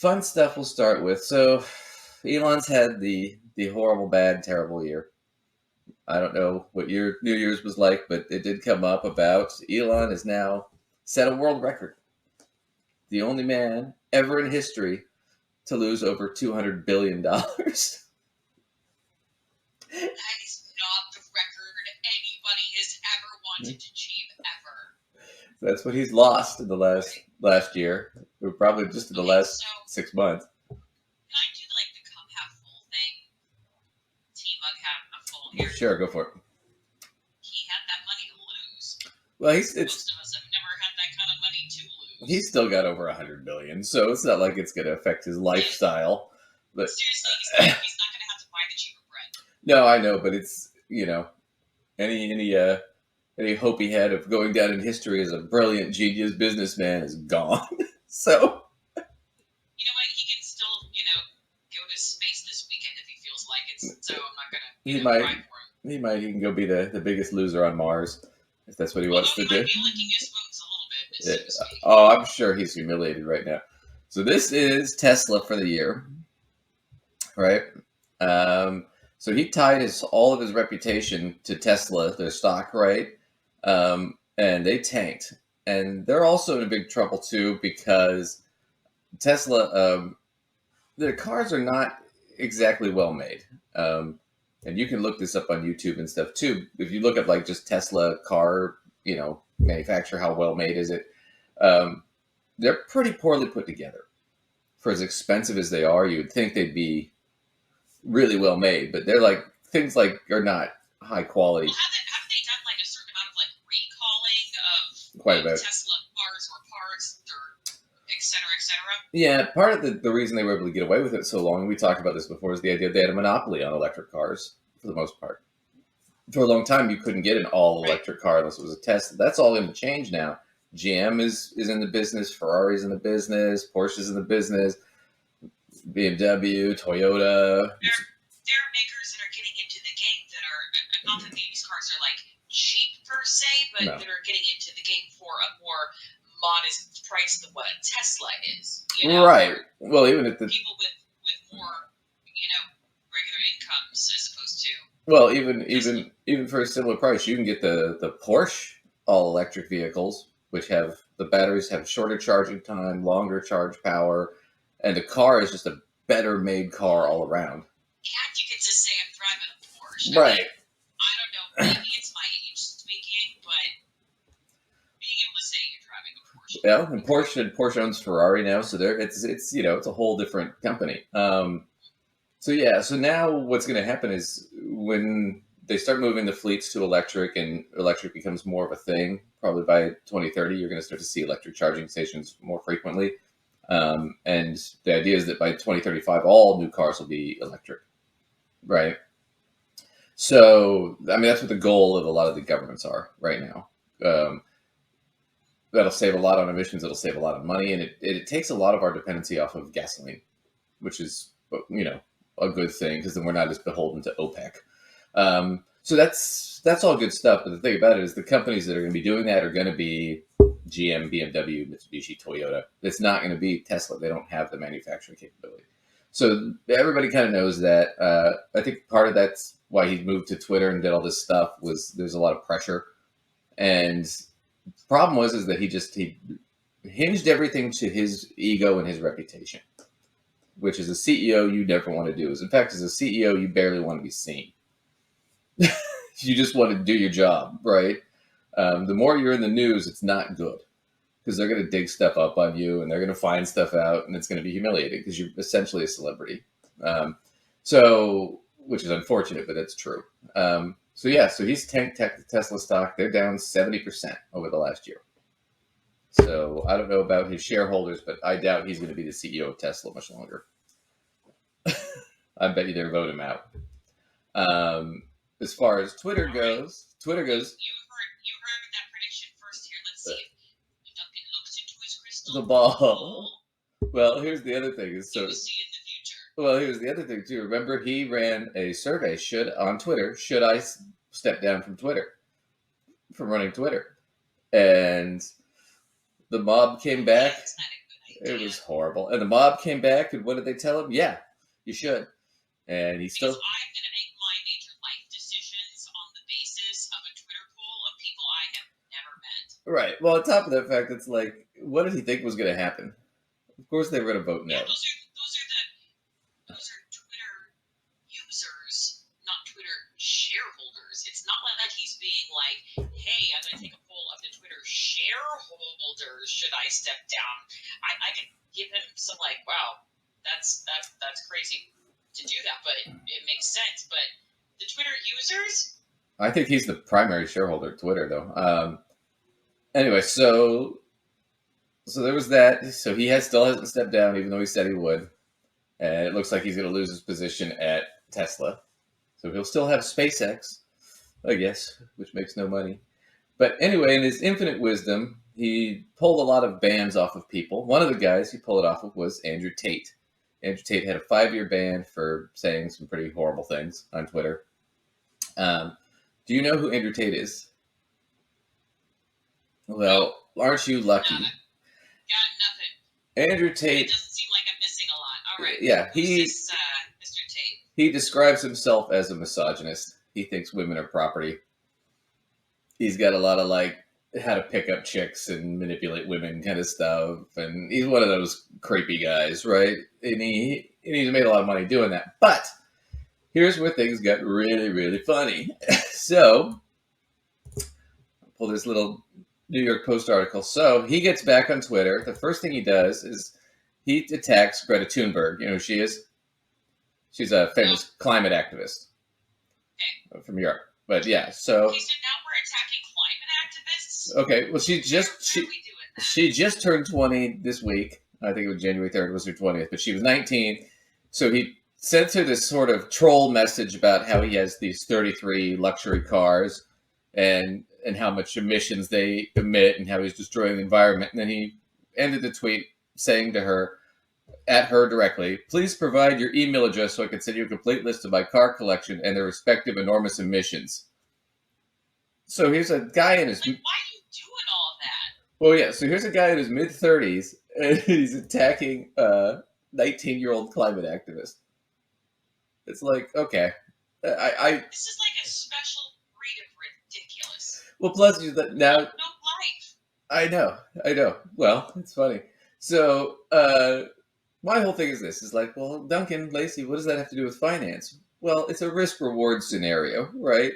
Fun stuff we'll start with. So, Elon's had the horrible, bad, terrible year. I don't know what your New Year's was like, but it did come up about Elon has now set a world record. The only man ever in history to lose over $200 billion. That is not the record anybody has ever wanted to achieve ever. That's what he's lost in the last year, or probably just in the last 6 months. Can I do like the cup half full thing? Tea mug half full here. Sure, go for it. He had that money to lose. Well, most of us have never had that kind of money to lose. He's still got over $100 billion, so it's not like it's going to affect his lifestyle. But seriously, he's not going to have to buy the cheaper bread. No, I know, but it's any hope he had of going down in history as a brilliant genius businessman is gone. So you know what? He can still go to space this weekend if he feels like it. So I'm not gonna cry for him. He might even go be the biggest loser on Mars if that's what he wants to do. He might be licking his wounds a little bit. Oh, I'm sure he's humiliated right now. So this is Tesla for the year, right? So he tied all of his reputation to Tesla, their stock, right? And they tanked. And they're also in big trouble too because Tesla, their cars are not exactly well made. And you can look this up on YouTube and stuff too. If you look at like just Tesla car, manufacturer, how well made is it? They're pretty poorly put together. For as expensive as they are, you would think they'd be really well made, but they're like things like are not high quality. Well, haven't they done like a certain amount of like recalling of quite a bit Tesla cars or parts or et cetera, et cetera? Yeah, part of the reason they were able to get away with it so long, and we talked about this before, is the idea they had a monopoly on electric cars for the most part. For a long time, you couldn't get an all-electric car unless it was a Tesla. That's all going to change now. GM is in the business, Ferrari's in the business, Porsche's in the business, BMW, Toyota. There are makers that are getting into the game that are not that these cars are like cheap per se, but that are getting into the game for a more modest price than what a Tesla is. Right. Well, even if the people with more, regular incomes as opposed to. Well, even for a similar price, you can get the Porsche all electric vehicles, which have the batteries have shorter charging time, longer charge power, and the car is just a better made car all around. And you get to say I'm driving a Porsche. Right. I don't know, maybe it's my age speaking, but being able to say you're driving a Porsche. Yeah, and Porsche owns Ferrari now, so it's a whole different company. So now what's going to happen is when they start moving the fleets to electric and electric becomes more of a thing, probably by 2030, you're going to start to see electric charging stations more frequently. And the idea is that by 2035, all new cars will be electric, right? So, I mean, that's what the goal of a lot of the governments are right now. That'll save a lot on emissions. It'll save a lot of money. And it takes a lot of our dependency off of gasoline, which is, a good thing because then we're not as beholden to OPEC. So that's all good stuff. But the thing about it is the companies that are going to be doing that are going to be GM, BMW, Mitsubishi, Toyota. It's not going to be Tesla. They don't have the manufacturing capability. So everybody kind of knows that. I think part of that's why he moved to Twitter and did all this stuff was there's a lot of pressure. And the problem is that he hinged everything to his ego and his reputation, which as a CEO you never want to do. In fact, as a CEO, you barely want to be seen. You just want to do your job, right? The more you're in the news, it's not good because they're going to dig stuff up on you and they're going to find stuff out and it's going to be humiliating because you're essentially a celebrity. Which is unfortunate, but it's true. So he's tanked Tesla stock. They're down 70% over the last year. So I don't know about his shareholders, but I doubt he's going to be the CEO of Tesla much longer. I bet you they'll vote him out. As far as Twitter goes, You heard that prediction first here. Let's see if Duncan looks into his crystal ball. Well, here's the other thing. See in the future. Well, here's the other thing too. Remember, he ran a survey on Twitter. Should I step down from running Twitter? And the mob came back. It was horrible. And the mob came back, and what did they tell him? Yeah, you should. And he still. Because I'm going to make my major life decisions on the basis of a Twitter pool of people I have never met. Right. Well, on top of that fact, it's like, what did he think was going to happen? Of course, they were going to vote no. Yeah, those are Twitter users, not Twitter shareholders. It's not like he's being like, hey, I'm going to take a poll of the Twitter shareholders. Should I step down? I could give him some like, wow, that's crazy to do that, but it makes sense. But the Twitter users, I think he's the primary shareholder of Twitter, though. Anyway, so there was that. So he still hasn't stepped down, even though he said he would. And it looks like he's going to lose his position at Tesla. So he'll still have SpaceX, I guess, which makes no money. But anyway, in his infinite wisdom, he pulled a lot of bans off of people. One of the guys he pulled it off of was Andrew Tate. Andrew Tate had a 5-year ban for saying some pretty horrible things on Twitter. Do you know who Andrew Tate is? Well, aren't you lucky? Got nothing. Andrew Tate. It doesn't seem like I'm missing a lot. All right. Yeah, Who's this, Mr. Tate? He describes himself as a misogynist. He thinks women are property. He's got a lot of like how to pick up chicks and manipulate women kind of stuff, and he's one of those creepy guys, right? And he's made a lot of money doing that. But here's where things got really, really funny. So, I'll pull this little New York Post article. So he gets back on Twitter. The first thing he does is he attacks Greta Thunberg. You know who she is? She's a famous climate activist from Europe. But yeah, so. Okay, so now we're attacking climate activists? Okay, well, she just turned 20 this week. I think it was January 3rd was her 20th, but she was 19. So he sent her this sort of troll message about how he has these 33 luxury cars and how much emissions they emit and how he's destroying the environment. And then he ended the tweet saying to her, at her directly, please provide your email address so I can send you a complete list of my car collection and their respective enormous emissions. So here's a guy in his... Like, why are you doing all of that? Well, yeah, so here's a guy in his mid-30s, and he's attacking a 19-year-old climate activist. It's like, okay. This is like a special breed of ridiculous. Well, plus, now... No life. I know. Well, it's funny. So, my whole thing is this. Is like, well, Duncan, Lacey, what does that have to do with finance? Well, it's a risk-reward scenario, right?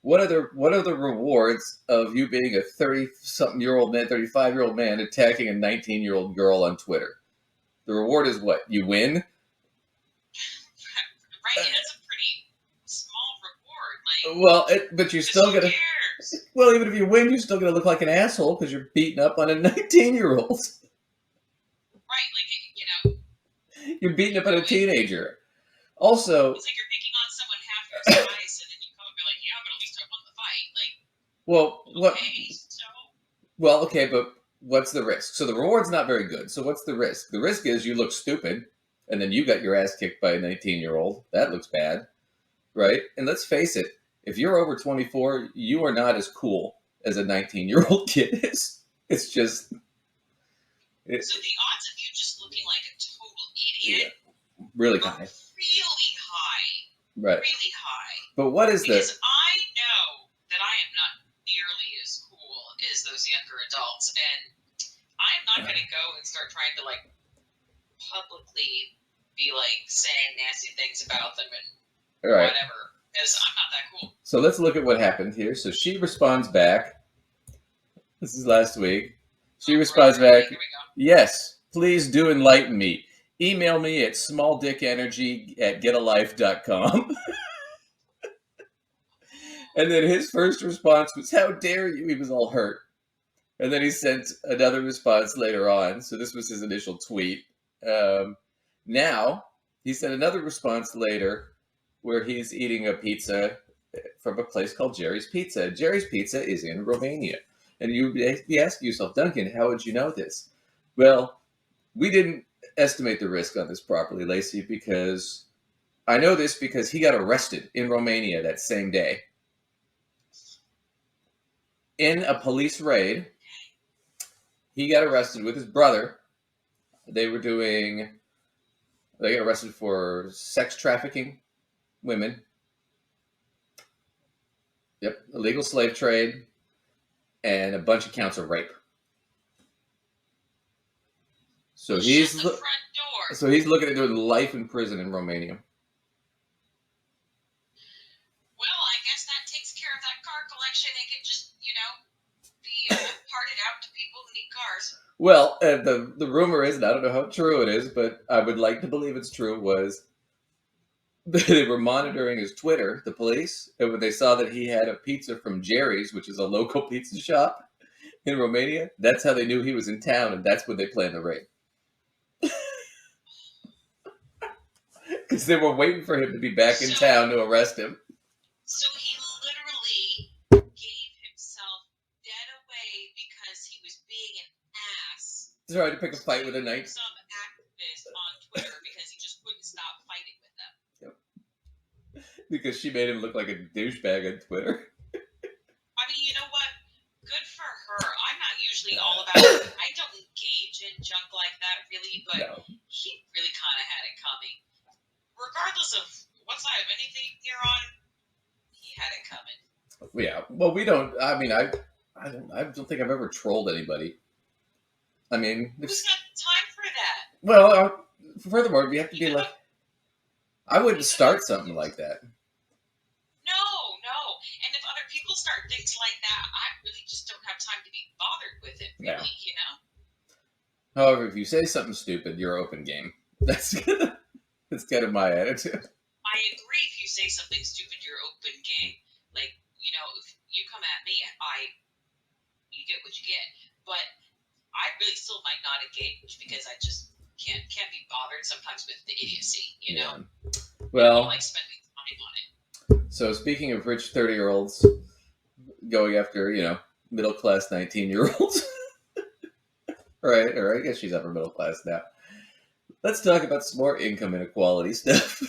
What are the rewards of you being a 30-something-year-old man, 35-year-old man attacking a 19-year-old girl on Twitter? The reward is what? You win? Right, that's a pretty small reward. Like, well, but you're still gonna. Cares? Well, even if you win, you're still gonna look like an asshole because you're beating up on a 19-year-old. Right, like, You're beating up on a teenager. Also, it's like you're picking on someone half your size, and then you come and be like, yeah, but at least I won the fight. Like, well, what? Okay, so. Well, okay, but what's the risk? So the reward's not very good. So what's the risk? The risk is you look stupid, and then you got your ass kicked by a 19-year-old. That looks bad, right? And let's face it, if you're over 24, you are not as cool as a 19-year-old kid is. It's just... So the odds of you just looking like a total idiot really are high. really high. Right. Really high. But what is because I know that I am not nearly as cool as those younger adults, and I'm not going to go and start trying to, like, publicly be, like, saying nasty things about them and whatever, because I'm not that cool. So let's look at what happened here. So she responds back. This is last week. She responds back, yes, please do enlighten me. Email me at smalldickenergy@getalife.com. And then his first response was, how dare you? He was all hurt. And then he sent another response later on. So this was his initial tweet. Now, he sent another response later where he's eating a pizza from a place called Jerry's Pizza. Jerry's Pizza is in Romania. And you ask yourself, Duncan, how would you know this? Well, we didn't estimate the risk on this properly, Lacey, because I know this because he got arrested in Romania that same day. In a police raid, he got arrested with his brother They were doing. They got arrested for sex trafficking women. Yep, illegal slave trade, and a bunch of counts of rape. So he's Shut the front door. so he's looking at doing life in prison in Romania. Well, I guess that takes care of that car collection. They could just, be parted out to people who need cars. Well, the rumor is, and I don't know how true it is, but I would like to believe it's true, was they were monitoring his Twitter, the police, and when they saw that he had a pizza from Jerry's, which is a local pizza shop in Romania, that's how they knew he was in town, and that's when they planned the raid. Because they were waiting for him to be back in town to arrest him. So he literally gave himself dead away because he was being an ass. Tried to pick a fight with a knife. Some activist on Twitter because he just wouldn't stop fighting with them. Yep. Because she made him look like a douchebag on Twitter. I mean, you know what? Good for her. I'm not usually all about it. I don't engage in junk like that, really, but he really kind of had it coming. Regardless of what side of anything you're on, he had it coming. Yeah. Well, we don't. I mean, I don't think I've ever trolled anybody. I mean, who's got time for that? Well, furthermore, we have to be like. I wouldn't start something like that. No. And if other people start things like that, I really just don't have time to be bothered with it, really, However, if you say something stupid, you're open game. That's kind of my attitude. I agree. If you say something stupid, you're open game. Like, if you come at me, you get what you get. But I really still might not engage because I just can't be bothered sometimes with the idiocy, Yeah. Well, I like spending time on it. So speaking of rich 30-year-olds going after, middle class 19-year-olds. Right, or I guess she's upper middle class now. Let's talk about some more income inequality stuff.